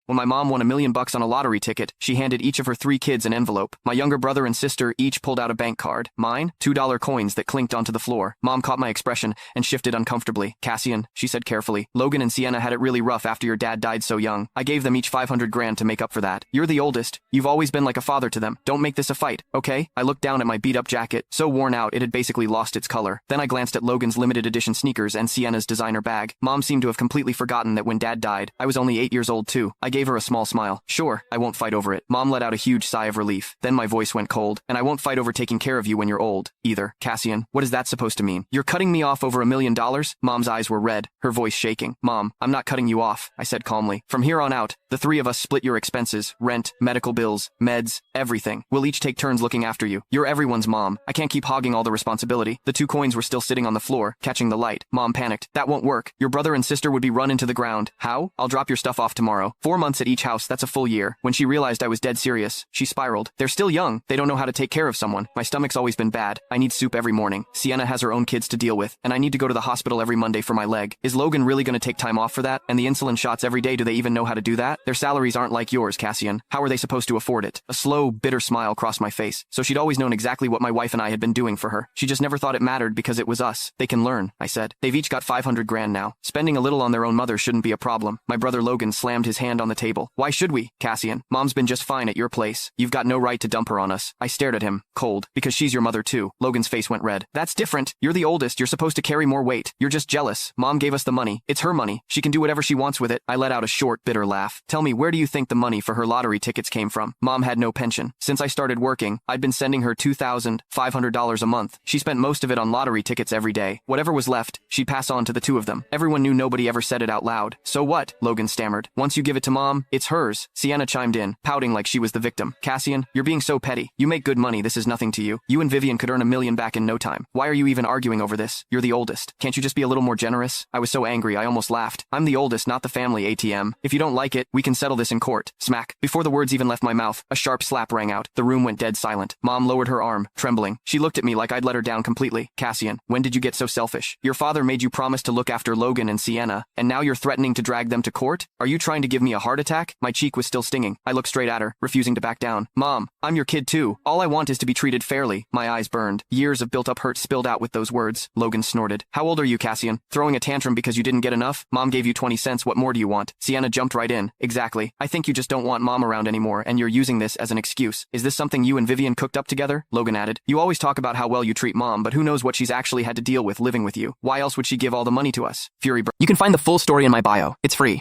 When my mom won $1 million on a lottery ticket, she handed each of her 3 kids an envelope. My younger brother and sister each pulled out a bank card. Mine, $2 coins that clinked onto the floor. Mom caught my expression and shifted uncomfortably. Cassian, she said carefully, Logan and Sienna had it really rough after your dad died so young. I gave them each 500 grand to make up for that. You're the oldest. You've always been like a father to them. Don't make this a fight, okay? I looked down at my beat-up jacket, so worn out it had basically lost its color. Then I glanced at Logan's limited edition sneakers and Sienna's designer bag. Mom seemed to have completely forgotten that when Dad died, I was only 8 years old too. I gave her a small smile. Sure, I won't fight over it. Mom let out a huge sigh of relief. Then my voice went cold. And I won't fight over taking care of you when you're old, either. Cassian, what is that supposed to mean? You're cutting me off over $1 million? Mom's eyes were red, her voice shaking. Mom, I'm not cutting you off, I said calmly. From here on out, the 3 of us split your expenses, rent, medical bills, meds, everything. We'll each take turns looking after you. You're everyone's mom. I can't keep hogging all the responsibility. The 2 coins were still sitting on the floor, catching the light. Mom panicked. That won't work. Your brother and sister would be run into the ground. How? I'll drop your stuff off tomorrow. 4 months at each house, that's a full year. When she realized I was dead serious, she spiraled. They're still young. They don't know how to take care of someone. My stomach's always been bad. I need soup every morning. Sienna has her own kids to deal with, and I need to go to the hospital every Monday for my leg. Is Logan really gonna take time off for that? And the insulin shots every day, do they even know how to do that? Their salaries aren't like yours, Cassian. How are they supposed to afford it? A slow, bitter smile crossed my face. So she'd always known exactly what my wife and I had been doing for her. She just never thought it mattered because it was us. They can learn, I said. They've each got 500 grand now. Spending a little on their own mother shouldn't be a problem. My brother Logan slammed his hand on the table. Why should we, Cassian? Mom's been just fine at your place. You've got no right to dump her on us. I stared at him, cold, because she's your mother too. Logan's face went red. That's different. You're the oldest. You're supposed to carry more weight. You're just jealous. Mom gave us the money. It's her money. She can do whatever she wants with it. I let out a short, bitter laugh. Tell me, where do you think the money for her lottery tickets came from? Mom had no pension. Since I started working, I'd been sending her $2,500 a month. She spent most of it on lottery tickets every day. Whatever was left, she'd pass on to the 2 of them. Everyone knew nobody ever said it out loud. So what? Logan stammered. Once you give it to Mom, it's hers. Sienna chimed in, pouting like she was the victim. Cassian, you're being so petty. You make good money. This is nothing to you. You and Vivian could earn $1 million back in no time. Why are you even arguing over this? You're the oldest. Can't you just be a little more generous? I was so angry I almost laughed. I'm the oldest, not the family ATM. If you don't like it, we can settle this in court. Smack. Before the words even left my mouth, a sharp slap rang out. The room went dead silent. Mom lowered her arm, trembling. She looked at me like I'd let her down completely. Cassian, when did you get so selfish? Your father made you promise to look after Logan and Sienna, and now you're threatening to drag them to court? Are you trying to give me a heart attack? My cheek was still stinging. I looked straight at her, refusing to back down. Mom, I'm your kid too. All I want is to be treated fairly. My eyes burned. Years of built-up hurt spilled out with those words. Logan snorted. How old are you, Cassian? Throwing a tantrum because you didn't get enough? Mom gave you 20 cents. What more do you want? Sienna jumped right in. Exactly. I think you just don't want Mom around anymore, and you're using this as an excuse. Is this something you and Vivian cooked up together? Logan added. You always talk about how well you treat Mom, but who knows what she's actually had to deal with living with you. Why else would she give all the money to us? Fury. You can find the full story in my bio. It's free.